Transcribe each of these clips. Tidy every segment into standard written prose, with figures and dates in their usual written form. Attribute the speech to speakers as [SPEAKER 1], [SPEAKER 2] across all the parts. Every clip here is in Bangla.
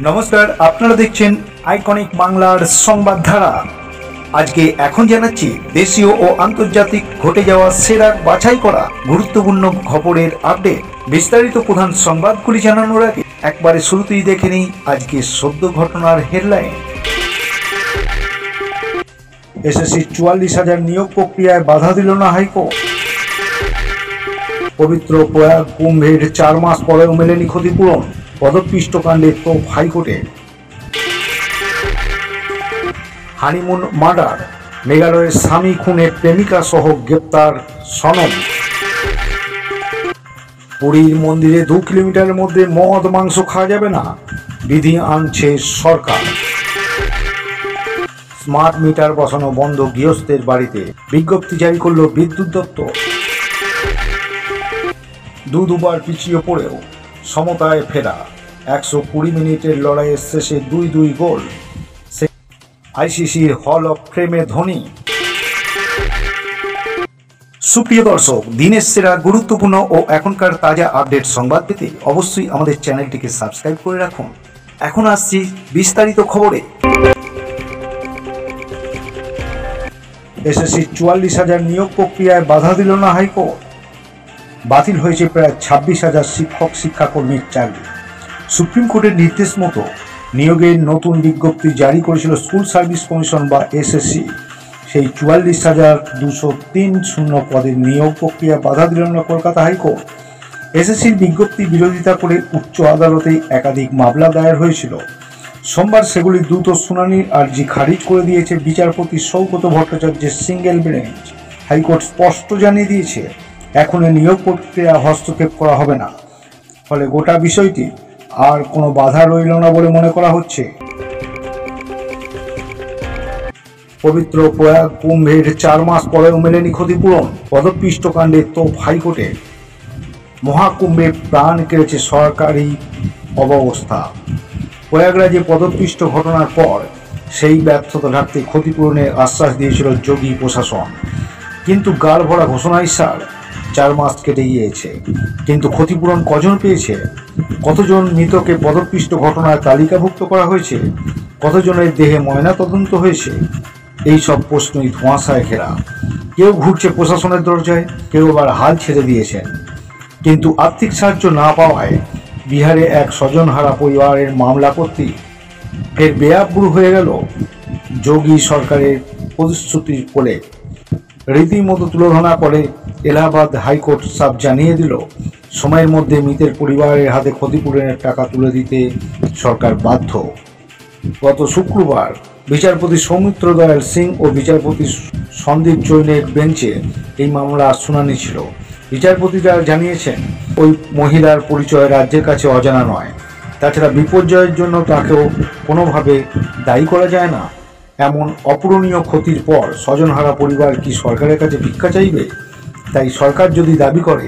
[SPEAKER 1] নমস্কার, আপনারা দেখছেন আইকনিক বাংলার সংবাদ ধারা। আজকে এখন জানাচ্ছি দেশীয় ও আন্তর্জাতিক ঘটে যাওয়া সেরা বাছাই করা গুরুত্বপূর্ণ খবরের আপডেট। বিস্তারিত প্রধান সংবাদগুলি জানানোর আগে একবারে শুরুতেই দেখে নিই আজকে সদ্য ঘটনার হেডলাইন। এসএসসি 44,000 নিয়োগ প্রক্রিয়ায় বাধা দিল না হাইকোর্ট। পবিত্র প্রয়াগ কুম্ভের 4 মাস পরেও মেলেনি ক্ষতিপূরণ, পদপিষ্ট কাণ্ডে তোপ হাইকোর্টে। হানিমুন মার্ডার, মেঘালয়ের স্বামী খুনে প্রেমিকা সহ গ্রেপ্তার সনম। পুরীর মন্দিরে 2 কিলোমিটারের মধ্যে মদ মাংস খাওয়া যাবে না, বিধি আনছে সরকার। স্মার্ট মিটার বসানো বন্ধ গৃহস্থের বাড়িতে, বিজ্ঞপ্তি জারি করল বিদ্যুৎ দপ্তর। দুবার পিছিয়ে পড়েও সমতায় ফেরা, 120 মিনিটের লড়াইয়ের শেষে 2-2 গোল। আইসিসির হল অফ ফেমে ধোনি। সুপ্রিয় দর্শক, দিনের সেরা গুরুত্বপূর্ণ ও এখনকার তাজা আপডেট সংবাদ পেতে অবশ্যই আমাদের চ্যানেলটিকে সাবস্ক্রাইব করে রাখুন। এখন আসছি বিস্তারিত খবরে। এসএসসি 44,000 নিয়োগ প্রক্রিয়ায় বাধা দিল না হাইকোর্ট। বাতিল হয়েছে প্রায় 26,000 শিক্ষক শিক্ষাকর্মীর চাকরি। সুপ্রিম কোর্টের নির্দেশ মতো নিয়োগের নতুন বিজ্ঞপ্তি জারি করেছিল স্কুল সার্ভিস কমিশন বা এসএসসি। সেই 44,203 পদের নিয়োগ প্রক্রিয়া বাধা দিল না কলকাতা হাইকোর্ট। এসএসসির বিজ্ঞপ্তি বিরোধিতা করে উচ্চ আদালতে একাধিক মামলা দায়ের হয়েছিল। সোমবার সেগুলি দ্রুত শুনানির আর্জি খারিজ করে দিয়েছে বিচারপতি সৌগত ভট্টাচার্যের সিঙ্গেল বেঞ্চ। হাইকোর্ট স্পষ্ট জানিয়ে দিয়েছে, এখন নিয়োগ প্রক্রিয়া হস্তক্ষেপ করা হবে না, ফলে গোটা বিষয়টি আর কোনো বাধা রইল না বলে মনে করা হচ্ছে। পবিত্র প্রয়াগ কুম্ভের 4 মাস পরেও মেলেনি ক্ষতিপূরণ, পদপিষ্ট কাণ্ডে তোপ হাইকোর্টে। মহাকুম্ভে প্রাণ কেড়েছে সরকারি অব্যবস্থা। প্রয়াগরাজে পদপিষ্ট ঘটনার পর সেই ব্যর্থতা ঢাকতে ক্ষতিপূরণের আশ্বাস দিয়েছিল যোগী প্রশাসন, কিন্তু গাল ভরা ঘোষণায় সার 4 মাস কেটে গিয়েছে, কিন্তু ক্ষতিপূরণ কজন পেয়েছে? কতজন মৃতকে পদপিষ্ট ঘটনায় তালিকাভুক্ত করা হয়েছে? কতজনের দেহে ময়না তদন্ত হয়েছে? এই সব প্রশ্নই ধোঁয়াশায় ঘেরা। কেউ ঘুরছে প্রশাসনের দরজায়, কেউ আবার হাল ছেড়ে দিয়েছেন। কিন্তু আর্থিক সাহায্য না পাওয়ায় বিহারে এক স্বজনহারা পরিবারের মামলা করতেই ফের বেআব্রু হয়ে গেল যোগী সরকারের প্রতিশ্রুতির কোলে। রীতিমতো তুলোধনা করে এলাহাবাদ হাইকোর্ট সাফ জানিয়ে দিল, সময়ের মধ্যে মৃতের পরিবারের হাতে ক্ষতিপূরণের টাকা তুলে দিতে সরকার বাধ্য। গত শুক্রবার বিচারপতি সৌমিত্র দয়াল সিং ও বিচারপতি সন্দীপ জৈনের বেঞ্চে এই মামলার শুনানি ছিল। বিচারপতিরা জানিয়েছেন, ওই মহিলার পরিচয় রাজ্যের কাছে অজানা নয়। তাছাড়া বিপর্যয়ের জন্য তাকেও কোনোভাবে দায়ী করা যায় না। এমন অপূরণীয় ক্ষতির পর স্বজনহারা পরিবার কি সরকারের কাছে ভিক্ষা চাইবে? তাই সরকার যদি দাবি করে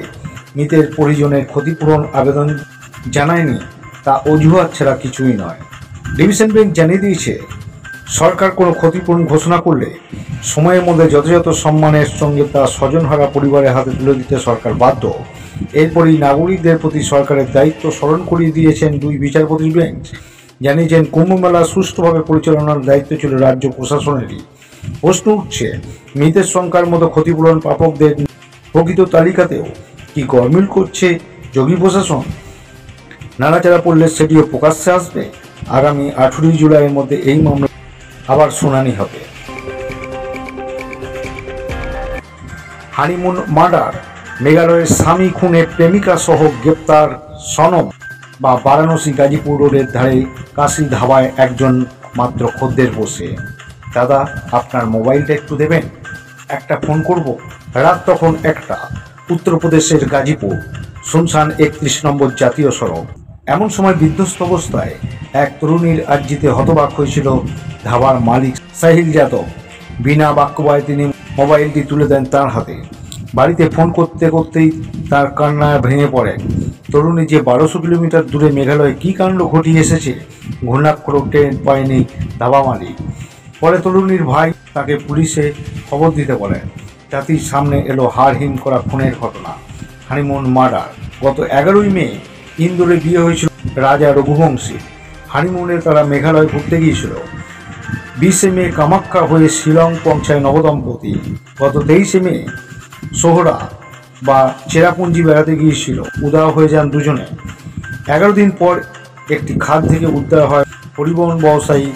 [SPEAKER 1] মৃতের পরিজনের ক্ষতিপূরণ আবেদন জানায়নি, তা অজুহাত ছাড়া কিছুই নয়। ডিভিশন বেঞ্চ জানিয়ে দিয়েছে, সরকার কোনো ক্ষতিপূরণ ঘোষণা করলে সময়ের মধ্যে যথাযথ সম্মানের সঙ্গে তা স্বজনহারা পরিবারের হাতে তুলে দিতে সরকার বাধ্য। এরপরই নাগরিকদের প্রতি সরকারের দায়িত্ব স্মরণ করিয়ে দিয়েছেন 2 বিচারপতির বেঞ্চ। জানিয়েছেন, কুম্ভমেলা সুষ্ঠুভাবে পরিচালনার দায়িত্ব ছিল রাজ্য প্রশাসনেরই। প্রশ্ন উঠছে, মৃতের সংখ্যার মতো ক্ষতিপূরণ প্রাপকদের প্রকৃত তালিকাতেও কি গরমিল করছে যোগী প্রশাসন? নাড়াচাড়া পড়লে সেটিও প্রকাশ্যে আসবে। আগামী 18 জুলাইয়ের মধ্যে এই মামলা আবার শুনানি হবে। হানিমুন মার্ডার, মেঘালয়ের স্বামী খুনে প্রেমিকা সহ গ্রেপ্তার সনম। বা বারাণসী গাজীপুর রোডের ধারে কাশি ধাবায় একজন মাত্র খদ্দের বসে, দাদা আপনার মোবাইলটা একটু দেবেন, একটা ফোন করব। রাত তখন 1টা। উত্তরপ্রদেশের গাজীপুর, শুনশান 31 নম্বর জাতীয় সড়ক। এমন সময় বিধ্বস্ত অবস্থায় এক তরুণীর আর্জিতে হতবাক হয়েছিল ধাবার মালিক সাহিল যাদব। বিনা বাক্যবায়ে তিনি মোবাইলটি তুলে দেন তার হাতে। বাড়িতে ফোন করতে করতেই তার কান্নায় ভেঙে পড়েন। তরুণী যে 1200 কিলোমিটার দূরে মেঘালয়ে কী কাণ্ড ঘটিয়ে এসেছে ঘূর্ণাক্ষরেও টের পায়নি ধাবা মালিক। পরে তরুণীর ভাই তাকে পুলিশে খবর দিতে বলেন। জাতির সামনে এলো হাড়হিম করা খুনের ঘটনা, হানিমুন মার্ডার। গত 11ই মে ইন্দোরে বিয়ে হয়েছিল রাজা রঘুবংশী। হানিমুনে তারা মেঘালয় ঘুরতে গিয়েছিল। 20 মে কামাখ্যা হয়ে শিলং পৌঁছায় নবদম্পতি। গত 23 মে সোহরা বা চেরাপুঞ্জি বেড়াতে গিয়েছিল। উধাও হয়ে যান দুজনে। 11 দিন পর একটি খাদ থেকে উদ্ধার হয় পরিবহন ব্যবসায়ী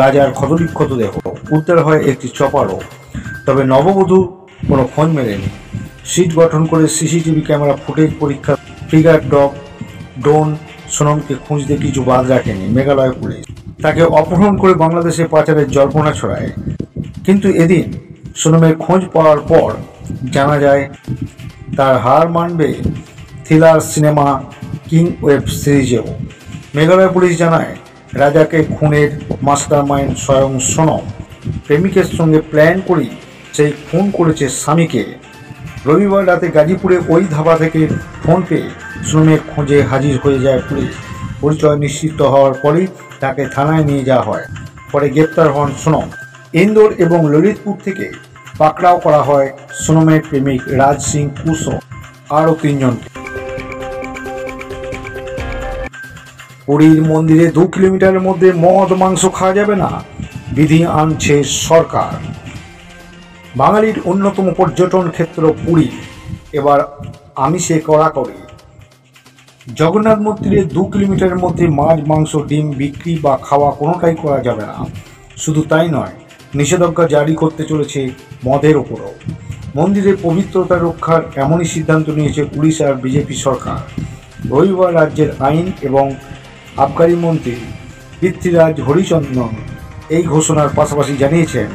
[SPEAKER 1] রাজার ক্ষতবিক্ষত দেহ। উদ্ধার হয় একটি চপারও। তবে নববধূ কোনো খোঁজ মেলেনি। সিট গঠন করে সিসিটিভি ক্যামেরা ফুটেজ পরীক্ষা, ফিগার ডগ, ড্রোন সোনমকে খুঁজতে কিছু বাদ রাখেনি মেঘালয় পুলিশ। তাকে অপহরণ করে বাংলাদেশে পাচারের জল্পনা ছড়ায়। কিন্তু এদিন সোনমের খোঁজ পাওয়ার পর জানা যায় তার হার মানবে থ্রিলার সিনেমা কিং ওয়েব সিরিজেও। মেঘালয় পুলিশ জানায় রাজাকে খুনের মাস্টারমাইন্ড স্বয়ং সোনম। প্রেমিকের সঙ্গে প্ল্যান করেই সেই খুন করেছে স্বামীকে। রবিবার রাতে গাজীপুরে ওই ধাবা থেকে ফোন পেয়ে সোনমের খোঁজে হাজির হয়ে যায় পুলিশ। পরিচয় নিশ্চিত হওয়ার পরেই তাকে থানায় নিয়ে যাওয়া হয়। পরে গ্রেপ্তার হন সোনম। ইন্দোর এবং ললিতপুর থেকে পাকড়াও করা হয় সোনমের প্রেমিক রাজ সিং কুসো আরও 3 জনকে। পুরীর মন্দিরে 2 কিলোমিটারের মধ্যে মদ মাংস খাওয়া যাবে না, বিধি আনছে সরকার। বাঙালির অন্যতম পর্যটন ক্ষেত্র পুরী এবার আমিষে কড়াকড়ি। জগন্নাথ মন্দিরে 2 কিলোমিটারের মধ্যে মাছ, মাংস, ডিম বিক্রি বা খাওয়া কোনোটাই করা যাবে না। শুধু তাই নয়, নিষেধাজ্ঞা জারি করতে চলেছে মদের ওপরও। মন্দিরের পবিত্রতা রক্ষার এমনই সিদ্ধান্ত নিয়েছে উড়িষ্যার বিজেপি সরকার। রবিবার রাজ্যের আইন এবং আবগারি মন্ত্রী পৃথ্বীরাজ হরিচন্দন এই ঘোষণার পাশাপাশি জানিয়েছেন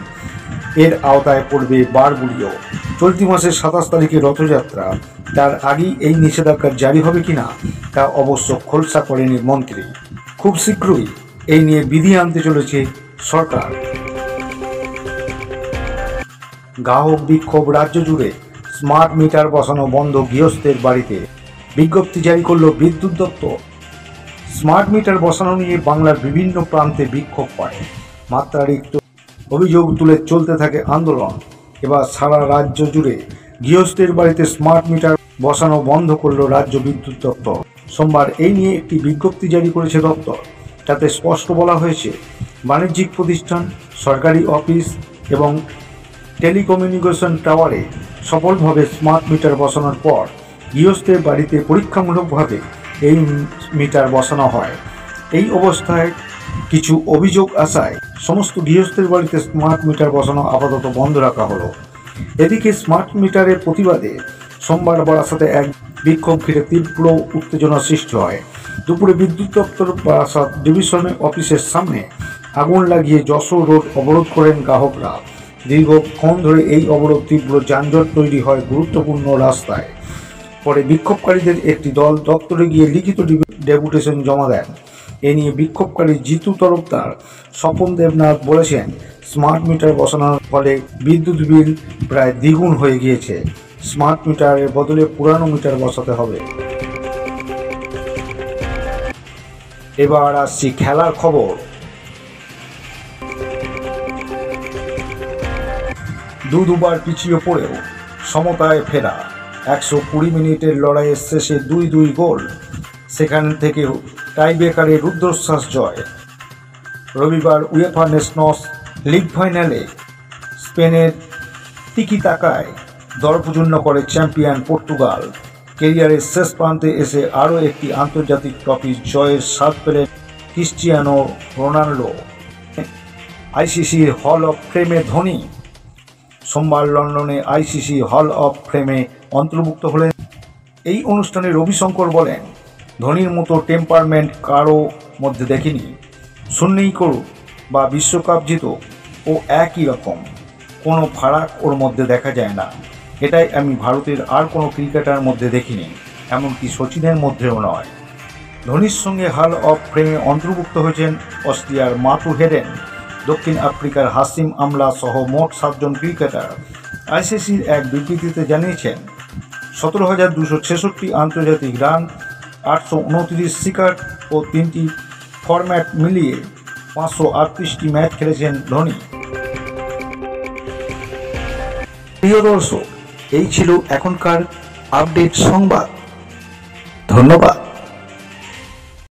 [SPEAKER 1] এর আওতায় পড়বে বারগুলিও। চলতি মাসের 27 তারিখে রথযাত্রা, তার আগেই এই নিষেধাজ্ঞা জারি হবে কিনা তা অবশ্য খোলসা করেনি মন্ত্রী। খুব শীঘ্রই এই নিয়ে বিধি আনতে চলেছে সরকার। গ্রাহক বিক্ষোভ রাজ্য জুড়ে, স্মার্ট মিটার বসানো বন্ধ গৃহস্থের বাড়িতে। বিজ্ঞপ্তি জারি করল বিদ্যুৎ দপ্তর। স্মার্ট মিটার বসানো নিয়ে বাংলার বিভিন্ন প্রান্তে বিক্ষোভ পায়। মাত্রাতিরিক্ত অভিযোগ তুলে চলতে থাকে আন্দোলন। এবার সারা রাজ্য জুড়ে গৃহস্থের বাড়িতে স্মার্ট মিটার বসানো বন্ধ করল রাজ্য বিদ্যুৎ দপ্তর। সোমবার এই নিয়ে একটি বিজ্ঞপ্তি জারি করেছে দপ্তর। তাতে স্পষ্ট বলা হয়েছে, বাণিজ্যিক প্রতিষ্ঠান, সরকারি অফিস এবং টেলিকমিউনিকেশন টাওয়ারে সফলভাবে স্মার্ট মিটার বসানোর পর গৃহস্থের বাড়িতে পরীক্ষামূলকভাবে এই মিটার বসানো হয়। এই অবস্থায় কিছু অভিযোগ আসায় সমস্ত গৃহস্থের বাড়িতে স্মার্ট মিটার বসানো আপাতত বন্ধ রাখা হলো। এদিকে স্মার্ট মিটারের প্রতিবাদে সোমবার বারাসাতে এক বিক্ষোভ ঘিরে তীব্র উত্তেজনা সৃষ্টি হয়। দুপুরে বিদ্যুৎ দপ্তর বারাসাত ডিভিশনের অফিসের সামনে আগুন লাগিয়ে যশোর রোড অবরোধ করেন গ্রাহকরা। দীর্ঘক্ষণ ধরে এই অবরোধ তীব্র যানজট তৈরি হয় গুরুত্বপূর্ণ রাস্তায়। পরে বিক্ষোভকারীদের একটি দল দপ্তরে গিয়ে লিখিত ডেপুটেশন জমা দেন। এ নিয়ে বিক্ষোভকারী জিতু তরফদার স্বপন দেবনাথ বলেছেন, স্মার্ট মিটার বসানোর ফলে বিদ্যুৎ বিল প্রায় দ্বিগুণ হয়ে গিয়েছে। স্মার্ট মিটারের বদলে পুরানো মিটার বসাতে হবে। এবার আসছি খেলার খবর। দুবার পিছিয়ে পড়েও সমতায় ফেরা। 120 মিনিটের লড়াইয়ের শেষে 2-2 গোল। সেখান থেকেও টাইব্রেকারে রুদ্ধশ্বাস জয়। রবিবার উয়েফা নেশনস লিগ ফাইনালে স্পেনের তিকি-তাকায় দরপুজন্য করে চ্যাম্পিয়ন পর্তুগাল। ক্যারিয়ারের শেষ প্রান্তে এসে আরও একটি আন্তর্জাতিক ট্রফি জয়ের স্বাদ পেলেন ক্রিস্টিয়ানো রোনাল্ডো। আইসিসির হল অফ ফেমে ধোনি। সোমবার লন্ডনে আইসিসি হল অফ ফেমে অন্তর্ভুক্ত হলেন। এই অনুষ্ঠানে রবিশঙ্কর বলেন, ধোনির মতো টেম্পারমেন্ট কারও মধ্যে দেখিনি। শূন্যই করুক বা বিশ্বকাপ জিতুক, ও একই রকম, কোনো ফারাক ওর মধ্যে দেখা যায় না। এটাই আমি ভারতের আর কোনো ক্রিকেটার মধ্যে দেখিনি, এমনকি সচিনের মধ্যেও নয়। ধোনির সঙ্গে হল অফ ফেমে অন্তর্ভুক্ত হয়েছেন অস্ট্রিয়ার মাতু হেডেন, দক্ষিণ আফ্রিকার হাসিম আমলা সহ মোট 7 জন ক্রিকেটার। আইসিসির এক বিবৃতিতে জানিয়েছেন, 17,266 আন্তর্জাতিক রান, 829 শিকার ও 3টি ফরম্যাট মিলিয়ে 538টি ম্যাচ খেলেছেন ধোনি। প্রিয় দর্শক, এই ছিল এখনকার আপডেট সংবাদ। ধন্যবাদ।